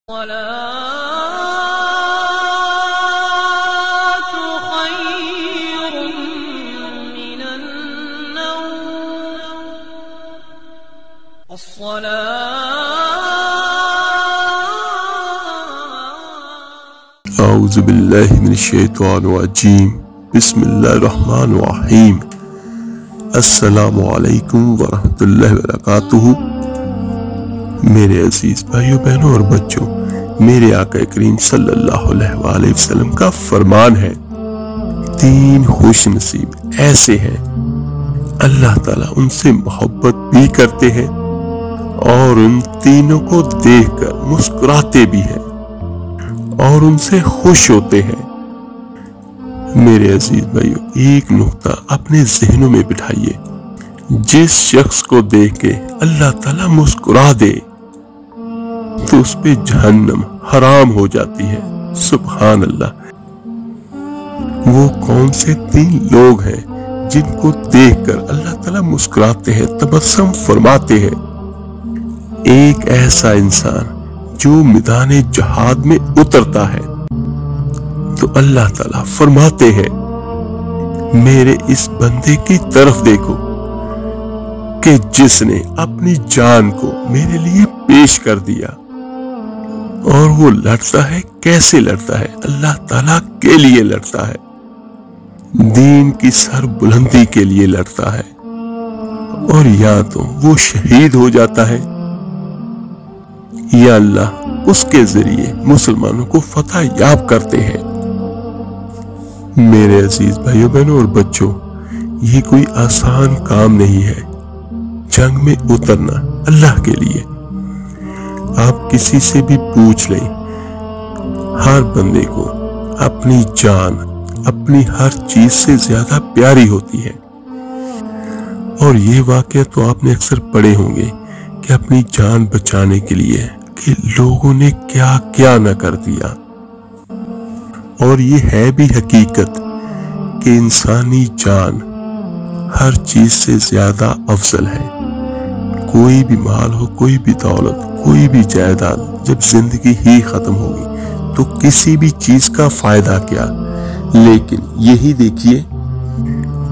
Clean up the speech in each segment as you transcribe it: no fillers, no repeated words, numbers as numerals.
الصلاة خير من النوم اعوذ باللہ من الشیطان الرجیم بسم اللہ الرحمن الرحیم السلام علیکم ورحمۃ اللہ وبرکاتہ۔ میرے عزیز بھائیوں بہنوں اور بچوں، میرے آقا کریم صلی اللہ علیہ وآلہ وسلم کا فرمان ہے، 3 خوش نصیب ایسے ہیں اللہ تعالیٰ ان سے محبت بھی کرتے ہیں اور ان تینوں کو دیکھ کر مسکراتے بھی ہیں اور ان سے خوش ہوتے ہیں۔ میرے عزیز بھائیوں، ایک نقطہ اپنے ذہنوں میں بٹھائیے، جس شخص کو دیکھ کے اللہ تعالیٰ مسکرا دے تو اس پہ جہنم حرام ہو جاتی ہے۔ سبحان اللہ۔ وہ کون سے 3 لوگ ہیں جن کو دیکھ کر اللہ تعالیٰ مسکراتے ہیں، تبسم فرماتے ہیں؟ ایک ایسا انسان جو میدان جہاد میں اترتا ہے تو اللہ تعالیٰ فرماتے ہیں میرے اس بندے کی طرف دیکھو کہ جس نے اپنی جان کو میرے لیے پیش کر دیا، اور وہ لڑتا ہے، کیسے لڑتا ہے؟ اللہ تعالیٰ کے لیے لڑتا ہے، دین کی سر بلندی کے لیے لڑتا ہے، اور یا تو وہ شہید ہو جاتا ہے یا اللہ اس کے ذریعے مسلمانوں کو فتح یاب کرتے ہیں۔ میرے عزیز بھائیوں بہنوں اور بچوں، یہ کوئی آسان کام نہیں ہے جنگ میں اترنا اللہ کے لیے۔ آپ کسی سے بھی پوچھ لیں، ہر بندے کو اپنی جان اپنی ہر چیز سے زیادہ پیاری ہوتی ہے، اور یہ واقعہ تو آپ نے اکثر پڑھے ہوں گے کہ اپنی جان بچانے کے لیے کہ لوگوں نے کیا کیا نہ کر دیا۔ اور یہ ہے بھی حقیقت کہ انسانی جان ہر چیز سے زیادہ افضل ہے۔ کوئی بھی مال ہو، کوئی بھی دولت، کوئی بھی جائیداد، جب زندگی ہی ختم ہوگی تو کسی بھی چیز کا فائدہ کیا؟ لیکن یہی دیکھیے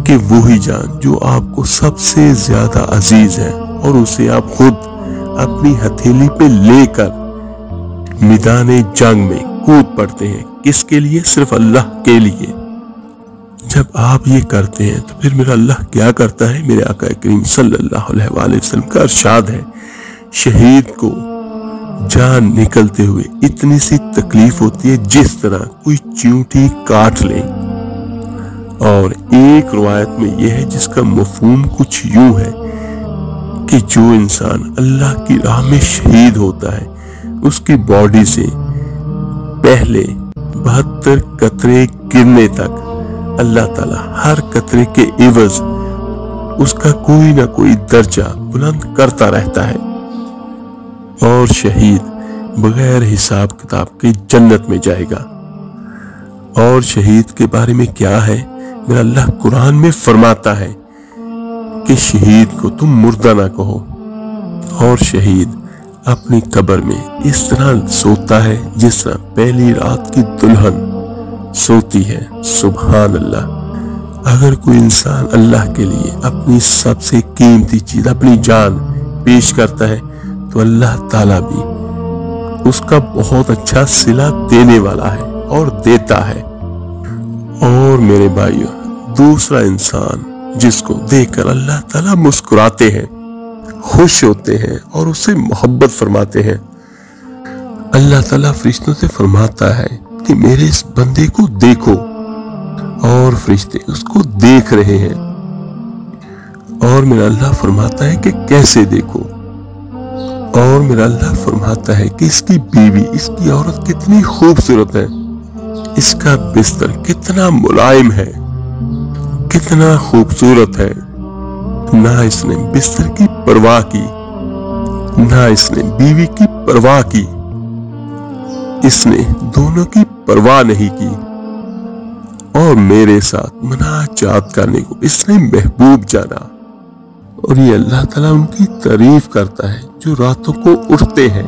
کہ وہی جان جو آپ کو سب سے زیادہ عزیز ہے اور اسے آپ خود اپنی ہتھیلی پہ لے کر میدان جنگ میں کود پڑتے ہیں، کس کے لیے؟ صرف اللہ کے لیے۔ جب آپ یہ کرتے ہیں تو پھر میرا اللہ کیا کرتا ہے؟ میرے آقا کریم صلی اللہ علیہ وآلہ وسلم کا ارشاد ہے، شہید کو جان نکلتے ہوئے اتنی سی تکلیف ہوتی ہے جس طرح کوئی چیونٹی کاٹ لے۔ اور ایک روایت میں یہ ہے جس کا مفہوم کچھ یوں ہے کہ جو انسان اللہ کی راہ میں شہید ہوتا ہے، اس کی باڈی سے پہلے 72 قطرے گرنے تک اللہ تعالیٰ ہر قطرے کے عوض اس کا کوئی نہ کوئی درجہ بلند کرتا رہتا ہے، اور شہید بغیر حساب کتاب کے جنت میں جائے گا۔ اور شہید کے بارے میں کیا ہے؟ میرا اللہ قرآن میں فرماتا ہے کہ شہید کو تم مردہ نہ کہو، اور شہید اپنی قبر میں اس طرح سوتا ہے جس طرح پہلی رات کی دلہن سوتی ہے۔ سبحان اللہ۔ اگر کوئی انسان اللہ کے لیے اپنی سب سے قیمتی چیز اپنی جان پیش کرتا ہے تو اللہ تعالیٰ بھی اس کا بہت اچھا صلہ دینے والا ہے اور دیتا ہے۔ اور میرے بھائیوں، دوسرا انسان جس کو دیکھ کر اللہ تعالیٰ مسکراتے ہیں، خوش ہوتے ہیں اور اس سے محبت فرماتے ہیں، اللہ تعالیٰ فرشتوں سے فرماتا ہے کہ میرے اس بندے کو دیکھو، اور فرشتے اس کو دیکھ رہے ہیں، اور میرا اللہ فرماتا ہے کہ کیسے دیکھو؟ اور میرا اللہ فرماتا ہے کہ اس کی بیوی، اس کی عورت کتنی خوبصورت ہے، اس کا بستر کتنا ملائم ہے، کتنا خوبصورت ہے۔ نہ اس نے بستر کی پرواہ کی، نہ اس نے بیوی کی پرواہ کی، اس نے دونوں کی پرواہ نہیں کی، اور میرے ساتھ مناجات کرنے کو اس نے محبوب جانا۔ اور یہ اللہ تعالیٰ ان کی تعریف کرتا ہے جو راتوں کو اٹھتے ہیں